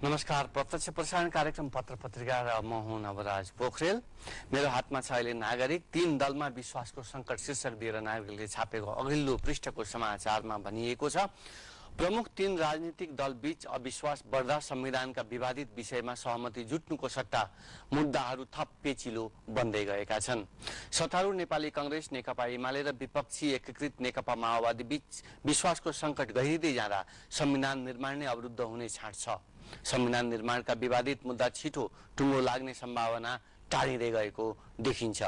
नमस्कार। प्रत्यक्ष प्रसारण कार्यक्रम पत्र पत्रिका र म हुँ नवराज पोखरेल। मेरो हातमा छ अहिले नागरिक 3 दलमा विश्वासको संकट शीर्षक दिएर नागरिकले छापेको अघिल्लो पृष्ठको समाचारमा भनिएको छ, प्रमुख 3 राजनीतिक दल बीच अविश्वास बढ्दा संविधानका विवादित विषयमा सहमति जुट्नुको सट्टा मुद्दाहरू थप पेचिलो बन्दै गएका छन्। सत्तारूढ नेपाली कांग्रेस, नेकपा एमाले र विपक्षी एकीकृत नेकपा माओवादी बीच विश्वासको संकट गहिरिँदै जाँदा संविधान निर्माण नै अवरुद्ध हुने छाँट छ। संविधान निर्माणका विवादित मुद्दा छिटो टुङ्गो लाग्ने सम्भावना टाढिँदै गएको देखिन्छ।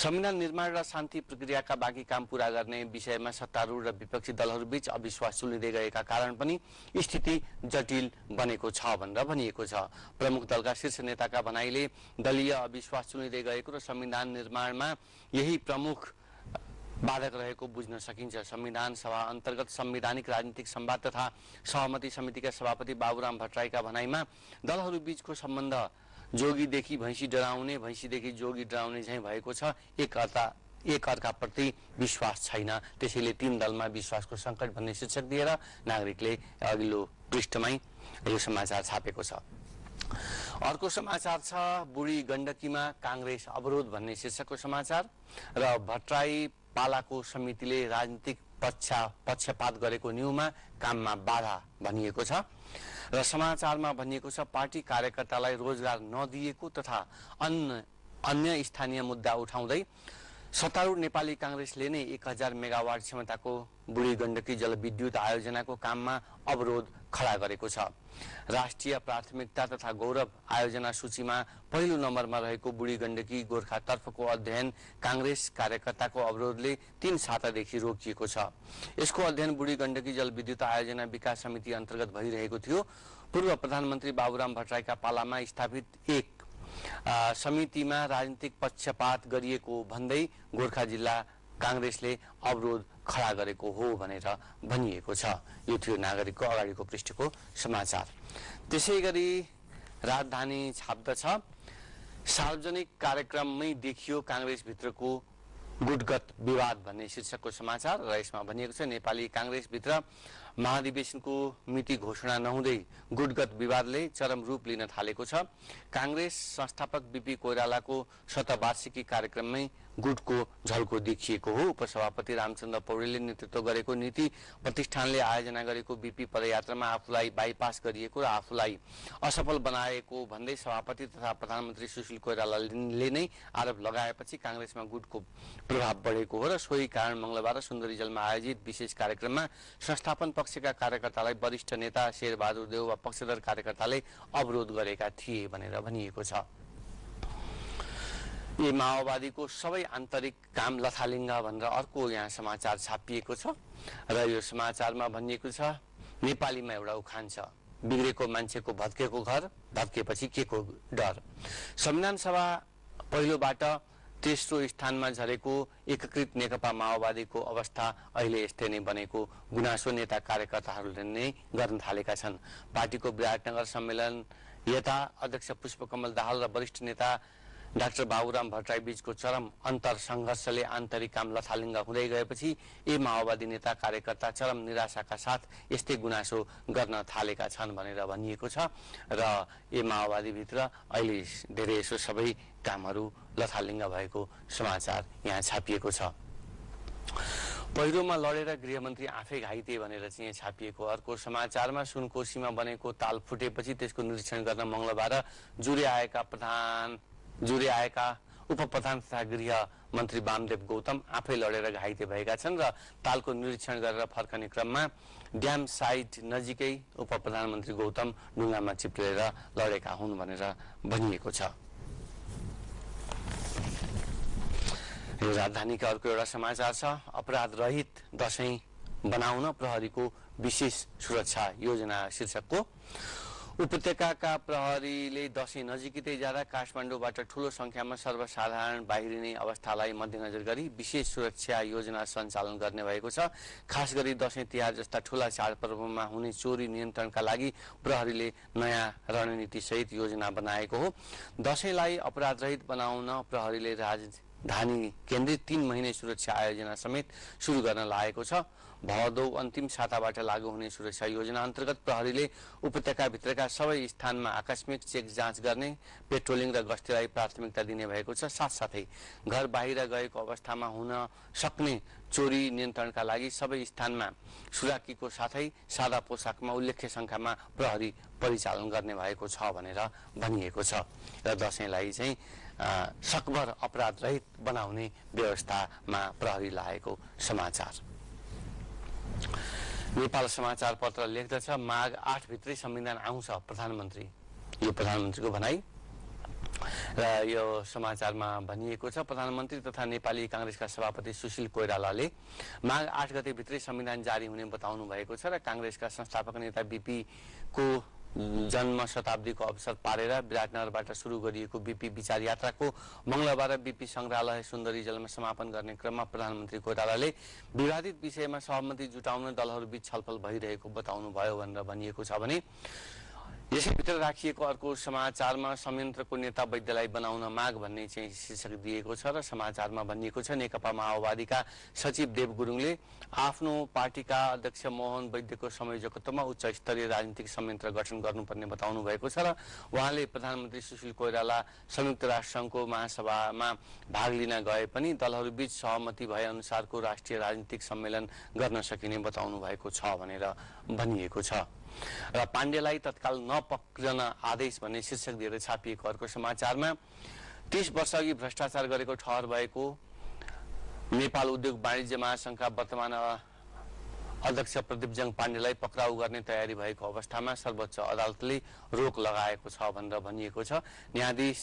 संविधान निर्माण र शान्ति प्रक्रियाका बाँकी काम पूरा गर्ने विषयमा सत्तारूढ र विपक्षी दलहरूबीच अविश्वास चुलिँदै गएका कारण पनि स्थिति जटिल बनेको छ भनेर भनिएको छ। प्रमुख दलका शीर्ष नेताका भनाइले दलीय अविश्वास चुलिँदै गएको र संविधान निर्माणमा यही प्रमुख बाधक रहेको बुझ्न सकिन्छ। संविधान सभा अन्तर्गत संवैधानिक राजनीतिक संवाद तथा सहमति समितिका सभापति बाबुराम भट्टराईका भनाइमा दलहरू बीचको सम्बन्ध जोगीदेखि भैँसी डराउने, भैँसीदेखि जोगी डराउने झैं भएको छ। एक अर्काप्रति विश्वास छैन, त्यसैले 3 दलमा विश्वासको संकट भन्ने शीर्षक दिएर नागरिकले अघिल्लो पृष्ठमै यो समाचार छापेको छ। अर्को समाचार छ बुढी गण्डकीमा कांग्रेस अवरोध भन्ने शीर्षकको समाचार र भट्टराई पालाको समितिले राजनीतिक पक्षपात गरेको न्यूमा काममा बाधा भनिएको छ र समाचारमा भनिएको छ पार्टी कार्यकर्तालाई रोजगार नदिएको तथा अन्य स्थानीय मुद्दा उठाउँदै सत्तारूढ नेपाली कांग्रेसले नै 1000 मेगावाट क्षमताको बुढी गण्डकी जलविद्युत आयोजनाको काममा अवरोध खडा गरेको छ। राष्ट्रिय प्राथमिकता तथा गौरव आयोजना सूचीमा पहिलो नम्बरमा रहेको बुढी गण्डकी गोरखातर्फको अध्ययन कांग्रेस कार्यकर्ताको अवरोधले 3 सातादेखि रोकिएको छ। यसको अध्ययन बुढी गण्डकी जलविद्युत आयोजना विकास समिति अन्तर्गत भइरहेको थियो। पूर्व प्रधानमन्त्री बाबुराम भट्टराईका पालामा स्थापित एक समितिमा राजनीतिक पक्षपात गरिएको भन्दै गोरखा जिल्ला कांग्रेसले अवरोध खडा गरेको हो भनेर भनिएको छ। यो थियो नागरिकको अगाडिको पृष्ठको समाचार। त्यसैगरी राजधानी छाप्दछ सार्वजनिक कार्यक्रममै देखियो कांग्रेस भित्रको गुटगत विवाद भन्ने शीर्षकको समाचार र यसमा भनिएको छ नेपाली कांग्रेस भित्र महाधिवेशनको मिति घोषणा नहुँदै गुटगत विवादले चरम रूप लिन थालेको छ। कांग्रेस संस्थापक बीपी कोइरालाको शतवार्षिकी कार्यक्रममै गुटको झल्को देखिएको हो। उपसभापति रामचन्द्र पौडेलले नेतृत्व गरेको नीति प्रतिष्ठानले आयोजना गरेको बीपी पदयात्रामा आफूलाई बाइपास गरिएको र आफूलाई असफल बनाएको भन्दै सभापति तथा प्रधानमन्त्री सुशील कोइरालाले नै आरोप लगाएपछि कांग्रेसमा गुटको प्रभाव बढेको हो र सोही कारण मंगलबार सुन्दरीजलमा आयोजित विशेष कार्यक्रममा संस्थापन पक्षका कार्यकर्तालाई वरिष्ठ नेता शेरबहादुर देव वा पक्षधर कार्यकर्ताले अवरोध गरेका थिए भनेर भनिएको छ। यी माओवादीको सबै आन्तरिक काम लथालिङ्ग भनेर अर्को यहाँ समाचार छापिएको छ र यो समाचारमा भनिएको छ नेपालीमा एउटा उखान छ बिग्रेको मान्छेको भत्केको घर, भत्केपछि के को डर। संविधान सभा पहिलोबाट तेस्रो स्थानमा झरेको एकीकृत नेकपा माओवादीको अवस्था अहिले यस्तै नै बनेको गुनासो नेता कार्यकर्ताहरूले नै गर्न थालेका छन्। पार्टीको विराटनगर सम्मेलन यता अध्यक्ष पुष्पकमल दाहाल र वरिष्ठ नेता डाक्टर बाबुराम भट्टराई बीचको चरम अन्तर संघर्षले आन्तरिक काम लथालिङ्ग हुँदै गएपछि ए माओवादी नेता कार्यकर्ता चरम निराशाका साथ यस्तै गुनासो गर्न थालेका छन् भनेर भनिएको छ र ए माओवादी भित्र अहिले धेरै यसो सबै कामहरू लथालिङ्ग भएको समाचार यहाँ छापिएको छ। पहिरोमा लडेर गृहमन्त्री आफै घाइते भनेर चाहिँ छापिएको अर्को समाचारमा सुनकोशीमा बनेको ताल फुटेपछि त्यसको निरीक्षण गर्न मंगलबार जुरे आएका उपप्रधान तथा गृह मन्त्री वामदेव गौतम आफै लडेर घाइते भएका छन् र तालको निरीक्षण गरेर फर्कने क्रममा ड्याम साइट नजिकै उपप्रधानमन्त्री गौतम ढुङ्गामा चिप्लेर लडेका हुन् भनेर भनिएको छ। यो राजधानीका अर्को एउटा समाचार छ अपराध रहित दशैं बनाउन प्रहरीको विशेष सुरक्षा योजना शीर्षकको। उपत्यकाका प्रहरीले दशैं नजिकै जाँदा काठमाडौँबाट ठूलो संख्यामा सर्वसाधारण बाहिरिने अवस्थालाई मध्यनजर गरी विशेष सुरक्षा योजना सञ्चालन गर्ने भएको छ। खास गरी दशैं तिहार जस्ता ठूला चाडपर्वमा हुने चोरी नियन्त्रणका लागि प्रहरीले नयाँ रणनीति सहित योजना बनाएको हो। दशैंलाई अपराधरहित बनाउन प्रहरीले राजधानी केन्द्रित 3 महिने सुरक्षा आयोजना समेत सुरु गर्न लागेको छ। भदौ अन्तिम साताबाट लागू हुने सुरक्षा योजना अन्तर्गत प्रहरीले उपत्यकाभित्रका सबै स्थानमा आकस्मिक चेक जाँच गर्ने, पेट्रोलिङ र गस्तीलाई प्राथमिकता दिने भएको छ। साथसाथै घर बाहिर गएको अवस्थामा हुन सक्ने चोरी नियन्त्रणका लागि सबै स्थानमा सुराकीको साथै सादा पोसाकमा उल्लेख्य संख्यामा प्रहरी परिचालन गर्ने भएको छ भनेर भनिएको छ र दशैंलाई चाहिँ सकभर अपराध रहित बनाउने व्यवस्थामा प्रहरी लागेको समाचार। नेपाल समाचार पत्र लेख्दछ माघ 8 भित्रै संविधान आउँछ प्रधानमन्त्री, यो प्रधानमन्त्रीको भनाई र यो समाचारमा भनिएको छ। प्रधानमन्त्री तथा नेपाली कांग्रेसका सभापति सुशील कोइरालाले माघ 8 गते भित्रै संविधान जारी हुने बताउनु भएको छ र कांग्रेसका संस्थापक नेता बीपी को जन्म शताब्दीको अवसर पारेर विराटनगरबाट सुरु गरिएको बीपी विचार यात्राको मंगलबार बीपी संग्रहालय सुन्दरी जलमा समापन गर्ने क्रममा प्रधानमन्त्री कोइरालाले विवादित विषयमा सहमति जुटाउन दलहरूबीच छलफल भइरहेको बताउनु भयो भनेर भनिएको छ भने यसैभित्र राखिएको अर्को समाचारमा संयन्त्रको नेता वैद्यलाई बनाउन माग भन्ने चाहिँ शीर्षक दिएको छ र समाचारमा भनिएको छ नेकपा माओवादीका सचिव देव गुरुङले आफ्नो पार्टीका अध्यक्ष मोहन वैद्यको संयोजकत्वमा उच्च स्तरीय राजनीतिक संयन्त्र गठन गर्नुपर्ने बताउनु भएको छ र उहाँले प्रधानमन्त्री सुशील कोइराला संयुक्त राष्ट्र संघको महासभामा भाग लिन गए पनि दलहरूबीच सहमति भए अनुसारको राष्ट्रिय राजनीतिक सम्मेलन गर्न सकिने बताउनु भएको छ भनेर भनिएको छ र पाण्डेलाई तत्काल नपक्रन आदेश भन्ने शीर्षक दिएर छापिएको अर्को समाचारमा 30 वर्ष अघि भ्रष्टाचार गरेको ठहर भएको नेपाल उद्योग वाणिज्य महासंघका वर्तमान अध्यक्ष प्रदीपजङ पाण्डेलाई पक्राउ गर्ने तयारी भएको अवस्थामा सर्वोच्च अदालतले रोक लगाएको छ भनेर भनिएको छ। न्यायाधीश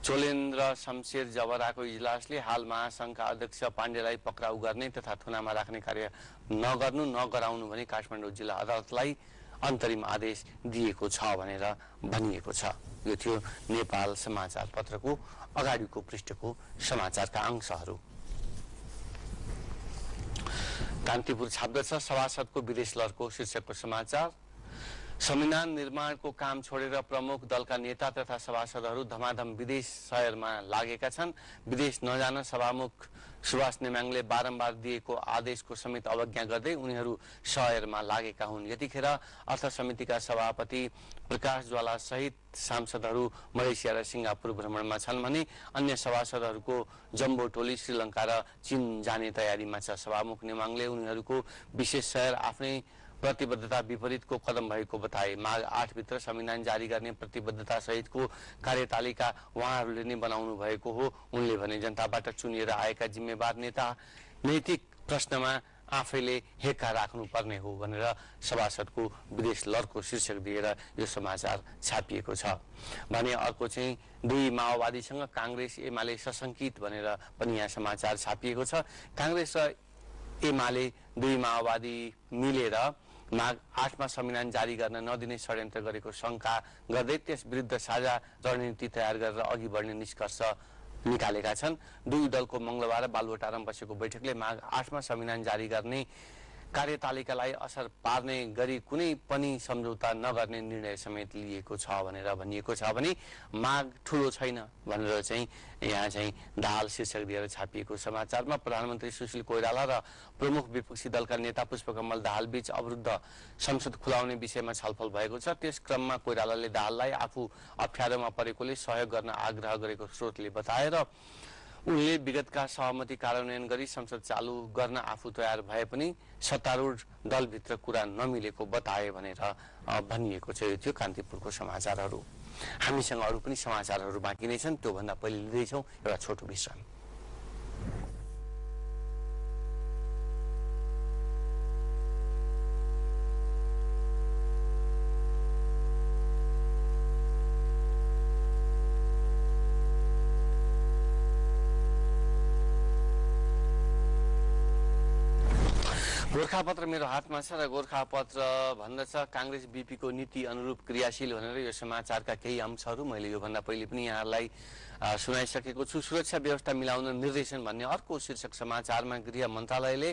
चोलेन्द्र शमशेर जवराको इजलासले हाल महासंघका अध्यक्ष पाण्डेलाई पक्राउ गर्ने तथा थुनामा राख्ने कार्य नगराउनु भनी काठमाडौँ जिल्ला अदालतलाई अन्तरिम आदेश दिएको छ भनेर भनिएको छ। यो थियो नेपाल समाचार पत्रको अगाडिको पृष्ठको समाचारका अंशहरू। कान्तिपुर छाप्दछ सभासदको विदेश लहरको शीर्षकको समाचार। संविधान निर्माणको काम छोडेर प्रमुख दलका नेता तथा सभासदहरू धमाधम विदेश शहरमा लागेका छन्। विदेश नजान सभामुख सुभाष नेमाङले बारम्बार दिएको आदेशको समेत अवज्ञा गर्दै उनीहरू शहरमा लागेका हुन्। यतिखेर अर्थ समितिका सभापति प्रकाश ज्वाला सहित सांसदहरू मलेसिया र सिंगापुर भ्रमणमा छन् भने अन्य सभासदहरूको जम्बो टोली श्रीलङ्का र चीन जाने तयारीमा छ। सभामुख नेमाङले उनीहरूको विशेष शहर आफ्नै प्रतिबद्धता विपरीतको कदम भएको बताए। माघ 8 भित्र संविधान जारी गर्ने प्रतिबद्धता सहितको कार्यतालिका उहाँहरूले नै बनाउनु भएको हो। उनले भने जनताबाट चुनिएर आएका जिम्मेवार नेता नैतिक प्रश्नमा आफैले हेक्का राख्नुपर्ने हो भनेर सभासदको विदेश लहरको शीर्षक दिएर यो समाचार छापिएको छ भने अर्को चाहिँ दुई माओवादीसँग कांग्रेस एमाले सशंकित भनेर पनि यहाँ समाचार छापिएको छ। कांग्रेस र एमाले दुई माओवादी मिलेर माघ 8 मा संविधान जारी गर्न नदिने षड्यन्त्र गरेको शंका गर्दै त्यस विरुद्ध साझा रणनीति तयार गरेर अघि बढ्ने निष्कर्ष निकालेका छन्। दुई दलको मंगलबार बालुवाटारमा बसेको बैठकले माघ 8 मा संविधान जारी गर्ने कार्यतालिकालाई असर पार्ने गरी कुनै पनि सम्झौता नगर्ने निर्णय समेत लिएको छ भनेर भनिएको छ भने माग ठूलो छैन भनेर चाहिँ यहाँ चाहिँ दाहाल शीर्षक दिएर छापिएको समाचारमा प्रधानमन्त्री सुशील कोइराला र प्रमुख विपक्षी दलका नेता पुष्पकमल दाहाल बीच अवरुद्ध संसद खुलाउने विषयमा छलफल भएको छ। त्यस क्रममा कोइरालाले दाहाललाई आफू अप्ठ्यारोमा परेकोले सहयोग गर्न आग्रह गरेको स्रोतले बताएर उनले विगतका सहमति कार्यान्वयन गरी संसद चालू गर्न आफू तयार भए पनि सत्तारूढ दलभित्र कुरा नमिलेको बताए भनेर भनिएको छ। यो थियो कान्तिपुरको समाचारहरू। हामीसँग अरू पनि समाचारहरू बाँकी नै छन्, त्योभन्दा पहिले लिँदैछौँ एउटा छोटो विश्राम। गोरखापत्र मेरो हातमा छ र गोरखापत्र भन्दछ कांग्रेस बीपी को नीति अनुरूप क्रियाशील भनेर यो समाचारका केही अंशहरू मैले योभन्दा पहिले पनि यहाँलाई सुनाइसकेको छु। सुरक्षा व्यवस्था मिलाउन निर्देशन भन्ने अर्को शीर्षक समाचारमा गृह मन्त्रालयले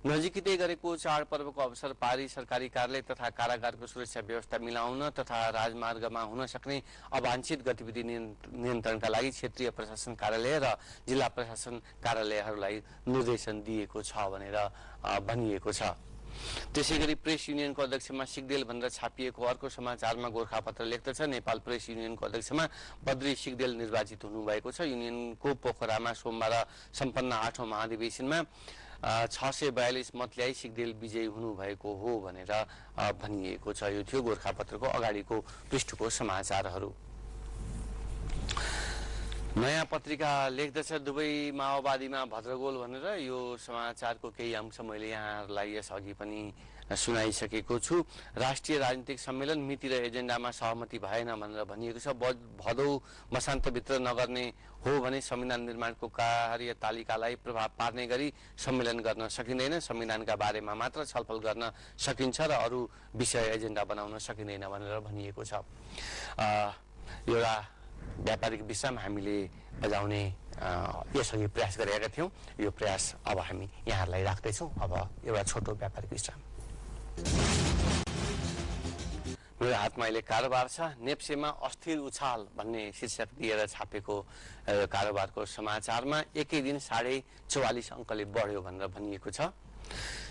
नजिकै गरेको चाडपर्वको अवसर पारी सरकारी कार्यालय तथा कारागारको सुरक्षा व्यवस्था मिलाउन तथा राजमार्गमा हुन सक्ने अवांछित गतिविधि नियन्त्रणका लागि क्षेत्रीय प्रशासन कार्यालय र जिल्ला प्रशासन कार्यालयहरूलाई निर्देशन दिएको छ भनेर भनिएको छ। त्यसैगरी प्रेस युनियनको अध्यक्षमा सिग्देल भनेर छापिएको अर्को समाचारमा गोरखापत्र लेख्दछ नेपाल प्रेस युनियनको अध्यक्षमा बद्री सिग्देल निर्वाचित हुनुभएको छ। युनियनको पोखरामा सोमबार सम्पन्न 8औं महाधिवेशनमा 642 मत ल्याई सिग्देल विजयी हुनुभएको हो भनेर भनिएको छ। यो थियो गोरखापत्रको अगाडिको पृष्ठको समाचारहरू। नयाँ पत्रिका लेख्दछ दुवै माओवादीमा भद्रगोल भनेर। यो समाचारको केही अंश मैले यहाँहरूलाई यसअघि पनि सुनाइसकेको छु। राष्ट्रिय राजनीतिक सम्मेलन मिति र एजेन्डामा सहमति भएन भनेर भनिएको छ। भदौ मसान्तभित्र नगर्ने हो भने संविधान निर्माणको कार्यतालिकालाई प्रभाव पार्ने गरी सम्मेलन गर्न सकिँदैन। संविधानका बारेमा मात्र छलफल गर्न सकिन्छ र अरू विषय एजेन्डा बनाउन सकिँदैन भनेर भनिएको छ। एउटा व्यापारिक विश्राम हामीले बजाउने यसअघि प्रयास गरेका थियौँ। यो प्रयास अब हामी यहाँहरूलाई राख्दैछौँ। अब एउटा छोटो व्यापारिक विश्राम। मेरो हातमा अहिले कारोबार छ। नेप्सेमा अस्थिर उछाल भन्ने शीर्षक दिएर छापेको कारोबारको समाचारमा एकै दिन 44.5 अङ्कले बढ्यो भनेर भनिएको छ।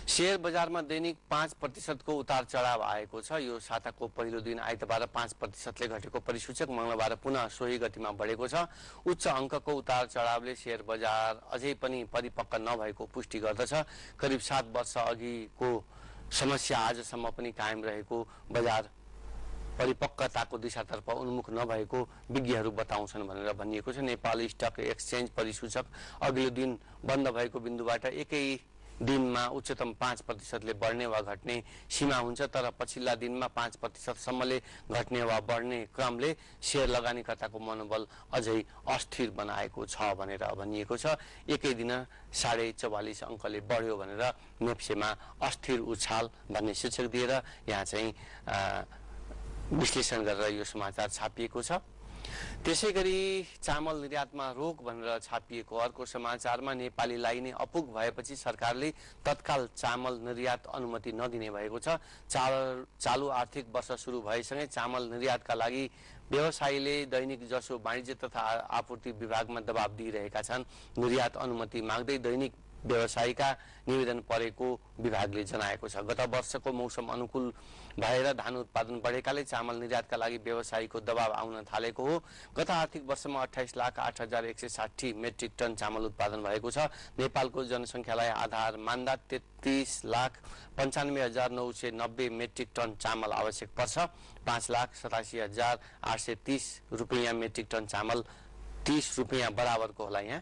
शेयर बजारमा दैनिक 5% को उतार चढाव आएको छ। यो साताको पहिलो दिन आइतबार 5% ले घटेको परिसूचक मंगलबार पुनः सोही गतिमा बढेको छ। उच्च अङ्कको उतार चढावले शेयर बजार अझै पनि परिपक्व नभएको पुष्टि गर्दछ। करिब 7 वर्ष अघिको समस्या आजसम्म पनि कायम रहेको बजार परिपक्वताको दिशातर्फ उन्मुख नभएको विज्ञहरू बताउँछन् भनेर भनिएको छ। नेपाल स्टक एक्सचेन्ज परिसूचक अघिल्लो दिन बन्द भएको बिन्दुबाट एकै दिनमा उच्चतम 5% ले बढ्ने वा घट्ने सीमा हुन्छ, तर पछिल्ला दिनमा 5% सम्मले घट्ने वा बढ्ने क्रमले शेयर लगानीकर्ताको मनोबल अझै अस्थिर बनाएको छ भनेर भनिएको छ। एकै दिन 44.5 अङ्कले बढ्यो भनेर नेप्सेमा अस्थिर उछाल भन्ने शीर्षक दिएर यहाँ चाहिँ विश्लेषण गरेर यो समाचार छापिएको छ। त्यसैगरी चामल निर्यातमा रोक भनेर छापिएको अर्को समाचारमा नेपाली लाइने अपुग भएपछि सरकारले तत्काल चामल निर्यात अनुमति नदिने भएको छ। चालु आर्थिक वर्ष सुरु भएसँगै चामल निर्यातका लागि व्यवसायीले दैनिक जसो वाणिज्य तथा आपूर्ति विभागमा दबाब दिइरहेका छन्। निर्यात अनुमति माग्दै दैनिक व्यवसायीका निवेदन परेको विभागले जनाएको छ। गत वर्षको मौसम अनुकूल भएर धान उत्पादन बढेकाले चामल निर्यातका लागि व्यवसायीको दबाव आउन थालेको हो। गत आर्थिक वर्षमा 28,08,160 मेट्रिक टन चामल उत्पादन भएको छ। नेपालको जनसङ्ख्यालाई आधार मान्दा 33,95,990 मेट्रिक टन चामल आवश्यक पर्छ। 5,87,830 रुपैयाँ मेट्रिक टन चामल 30 रुपैयाँ बराबरको होला। यहाँ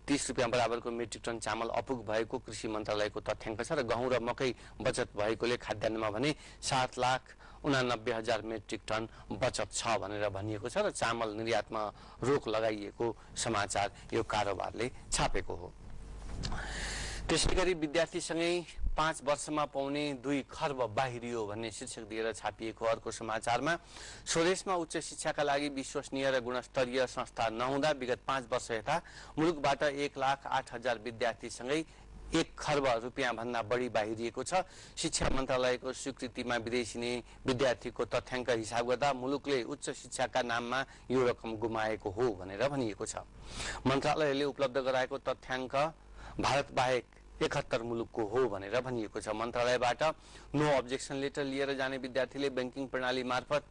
30 रुपैयाँ बराबरको मेट्रिक टन चामल अपुग भएको कृषि मन्त्रालयको तथ्याङ्क छ र गहुँ र मकै बचत भएकोले खाद्यान्नमा भने 7,89,000 मेट्रिक टन बचत छ भनेर भनिएको छ र चामल निर्यातमा रोक लगाइएको समाचार यो कारोबारले छापेको हो। त्यसैगरी विद्यार्थीसँगै 5 वर्षमा पाउने 2 खर्ब बाहिरियो भन्ने शीर्षक दिएर छापिएको अर्को समाचारमा स्वदेशमा उच्च शिक्षाका लागि विश्वसनीय र गुणस्तरीय संस्था नहुँदा विगत 5 वर्ष यता मुलुकबाट 1,08,000 विद्यार्थीसँगै 1 खर्ब रुपियाँ भन्दा बढी बाहिरिएको छ। शिक्षा मन्त्रालयको स्वीकृतिमा विदेशी विद्यार्थीको तथ्याङ्क हिसाब गर्दा मुलुकले उच्च शिक्षाका नाममा यो रकम गुमाएको हो भनेर भनिएको छ। मन्त्रालयले उपलब्ध गराएको तथ्याङ्क भारत बाहेक 71 मुलुकको हो भनेर भनिएको छ। मन्त्रालयबाट नो अब्जेक्सन लेटर लिएर जाने विद्यार्थीले बैंकिङ प्रणाली मार्फत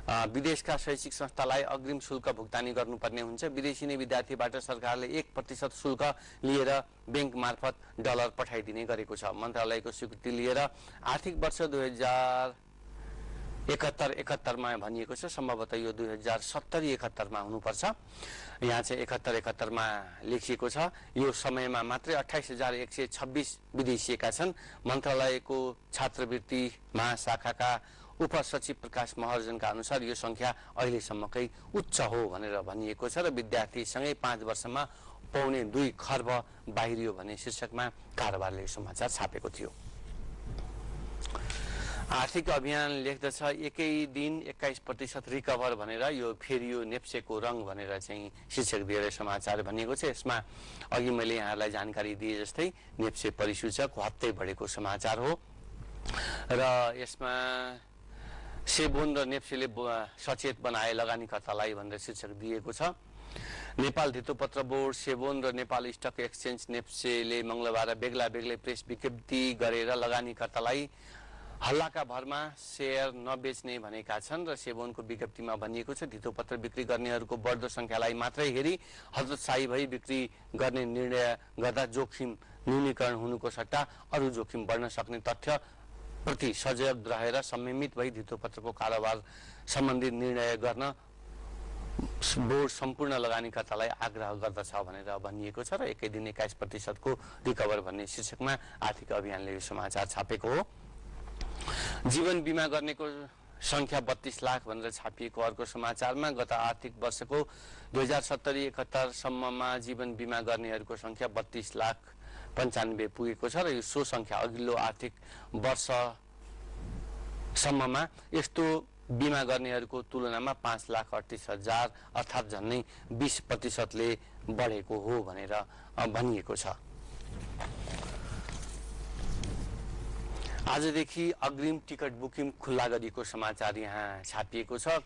विदेशका शैक्षिक संस्थालाई अग्रिम शुल्क भुक्तानी गर्नुपर्ने हुन्छ। विदेशी नै विद्यार्थीबाट सरकारले 1% शुल्क लिएर बैंक मार्फत डलर पठाइदिने गरेको छ। मन्त्रालयको स्वीकृति लिएर आर्थिक वर्ष 2071-71 मा भनिएको छ। सम्भवतः यो 2070-71 मा हुनुपर्छ। यहाँ चाहिँ 71-71 मा लेखिएको छ। यो समयमा मात्रै 28,126 विदेशिएका छन्। मन्त्रालयको छात्रवृत्ति महाशाखाका उपसचिव प्रकाश महर्जनका अनुसार यो संख्या अहिलेसम्मकै उच्च हो भनेर भनिएको छ र विद्यार्थीसँगै 5 वर्षमा पाउने 2 खर्ब बाहिरियो भन्ने शीर्षकमा कारोबारले समाचार छापेको थियो। आर्थिक अभियान लेख्दछ एकै दिन 21% रिकभर भनेर यो फेरि यो नेप्सेको रङ भनेर चाहिँ शीर्षक दिएर समाचार भनिएको छ। यसमा अघि मैले यहाँलाई जानकारी दिए जस्तै नेप्से परिसूचक हत्तै बढेको समाचार हो र यसमा सेबोन र नेप्सेले सचेत बनाए लगानीकर्तालाई भनेर शीर्षक दिएको छ। नेपाल धितोपत्र बोर्ड, सेबोन र नेपाल स्टक एक्सचेन्ज नेप्सेले मंगलबार बेग्ला बेग्लै प्रेस विज्ञप्ति गरेर लगानीकर्तालाई हल्लाका भरमा शेयर नबेच्ने भनेका छन् र सेबोनको विज्ञप्तिमा भनिएको छ धितोपत्र बिक्री गर्नेहरूको बढ्दो संख्यालाई मात्रै हेरी हतोत्साही भई बिक्री गर्ने निर्णय गर्दा जोखिम न्यूनीकरण हुनुको सट्टा अरू जोखिम बढ्न सक्ने तथ्य प्रति सजग रहेर संयमित भई धितोपत्रको कारोबार सम्बन्धी निर्णय गर्न बोर्ड सम्पूर्ण लगानीकर्तालाई आग्रह गर्दछ भनेर भनिएको छ र एकै दिन 21% को रिकभर भन्ने शीर्षकमा आर्थिक अभियानले यो समाचार छापेको हो। जीवन बीमा गर्नेको संख्या 32 लाख भनेर छापिएको अर्को समाचारमा गत आर्थिक वर्षको 2070-71 सम्ममा जीवन बीमा गर्नेहरूको संख्या 32 लाख 95 पुगेको छ र यो सो संख्या अघिल्लो आर्थिक वर्ष सम्ममा यस्तो बीमा गर्नेहरूको तुलनामा 5,38,000 अर्थात् झन्नै 20% ले बढेको हो भनेर भनिएको छ। आजदेखि अग्रिम टिकट बुकिङ खुल्ला गरिएको समाचार यहाँ छापिएको छ।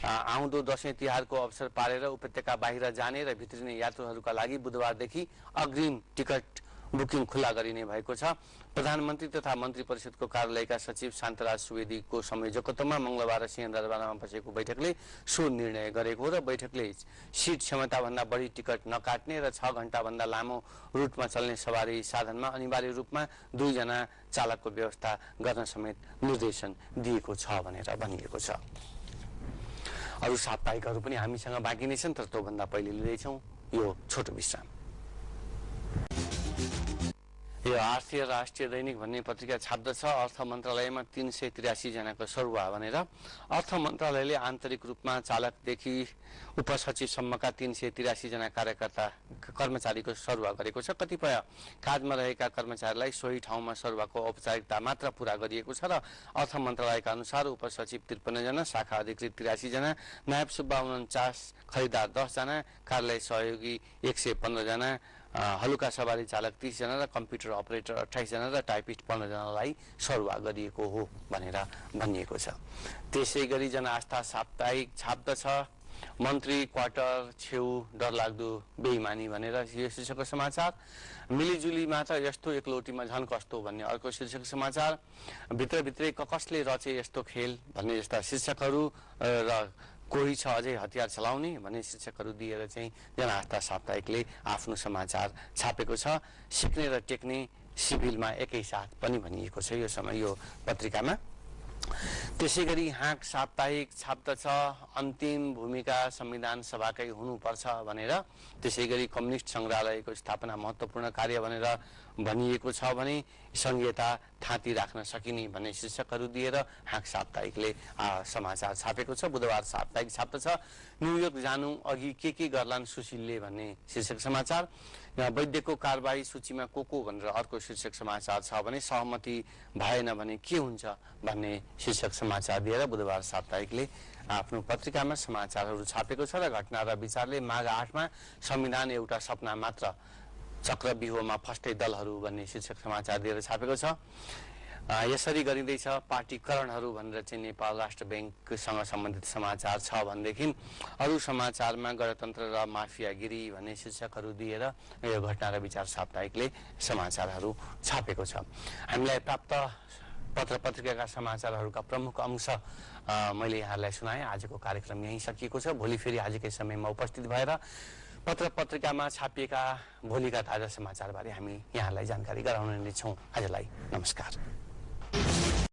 आउँदो दशैं तिहारको अवसर पारेर उपत्यका बाहिर जाने र भित्रिने यात्रुहरूका लागि बुधबारदेखि अग्रिम टिकट बुकिङ खुल्ला गरिने भएको छ। प्रधानमन्त्री तथा मन्त्री परिषदको कार्यालयका सचिव शान्तराज सुवेदीको संयोजकत्वमा मंगलबार सिंहदरबारमा बसेको बैठकले सो निर्णय गरेको हो र बैठकले सीट क्षमताभन्दा बढी टिकट नकाट्ने र 6 घण्टाभन्दा लामो रुटमा चल्ने सवारी साधनमा अनिवार्य रूपमा 2 जना चालकको व्यवस्था गर्न समेत निर्देशन दिएको छ भनेर भनिएको छ। अरू साप्ताहिकहरू पनि हामीसँग बाँकी नै छन्, तर त्योभन्दा पहिले लिँदैछौँ यो छोटो विश्राम। यो आर्थिक राष्ट्रिय दैनिक भन्ने पत्रिका छाप्दछ अर्थ मन्त्रालयमा 383 जनाको सरुवा भनेर। अर्थ मन्त्रालयले आन्तरिक रूपमा चालकदेखि उपसचिवसम्मका 383 जना कर्मचारीको सरुवा गरेको छ। कतिपय काजमा रहेका कर्मचारीलाई सोही ठाउँमा सरुवाको औपचारिकता मात्र पूरा गरिएको छ र अर्थ मन्त्रालयका अनुसार उपसचिव 53 जना, शाखा अधिकृत 83 जना, नायब सुब्बा 49, खरिदार 10 जना, कार्यालय सहयोगी 115 जना, हलुका सवारी चालक 30 जना र कम्प्युटर अपरेटर 28 जना र टाइपिस्ट 15 जनालाई सरुवा गरिएको हो भनेर भनिएको छ। त्यसैगरी जनआस्था साप्ताहिक छाप्दछ मन्त्री क्वार्टर छेउ डरलाग्दो बेइमानी भनेर यो शीर्षकको समाचार। मिलिजुलीमा त यस्तो एकलौटीमा झन् कस्तो भन्ने अर्को शीर्षक समाचार। भित्रभित्रै कसले रचे यस्तो खेल भन्ने जस्ता शीर्षकहरू र कोही छ अझै हतियार चलाउने भन्ने शीर्षकहरू दिएर चाहिँ जनआस्था साप्ताहिकले आफ्नो समाचार छापेको छ। सिक्ने र टेक्ने सिभिलमा एकैसाथ पनि भनिएको छ यो पत्रिकामा। त्यसैगरी हाँक साप्ताहिक छाप्दछ अन्तिम भूमिका संविधान सभाकै हुनुपर्छ भनेर। त्यसैगरी कम्युनिस्ट संग्रहालयको स्थापना महत्त्वपूर्ण कार्य भनेर भनिएको छ भने संघीयता थाँती राख्न सकिने भन्ने शीर्षकहरू दिएर हाँक साप्ताहिकले समाचार छापेको छ। बुधबार साप्ताहिक छाप्दछ न्युयोर्क जानु अघि के गर्लान् सुशीलले भन्ने शीर्षक समाचार। वैद्यको कारबाही सूचीमा को भनेर अर्को शीर्षक समाचार छ भने सहमति भएन भने के हुन्छ भन्ने शीर्षक समाचार दिएर बुधबार साप्ताहिकले आफ्नो पत्रिकामा समाचारहरू छापेको छ र घटना र विचारले माघ 8 मा संविधान एउटा सपना मात्र चक्रव्यूहमा फस्टे दलहरू भन्ने शीर्षक समाचार दिएर छापेको छ। यसरी गरिँदैछ पार्टीकरणहरू भनेर चाहिँ नेपाल राष्ट्र बैंकसँग सम्बन्धित समाचार छ भनेदेखि अरू समाचारमा गणतन्त्र र माफियागिरी भन्ने शीर्षकहरू दिएर यो घटना र विचार साप्ताहिकले समाचारहरू छापेको छ। हामीलाई प्राप्त पत्र पत्रिकाका समाचारहरूका प्रमुख अंश मैले यहाँलाई सुनाएँ। आजको कार्यक्रम यही सकिएको छ। भोलि फेरि आजकै समयमा उपस्थित भएर पत्र पत्रिकामा छापिएका भोलिका ताजा समाचारबारे हामी यहाँलाई जानकारी गराउने नै छौँ। आजलाई नमस्कार।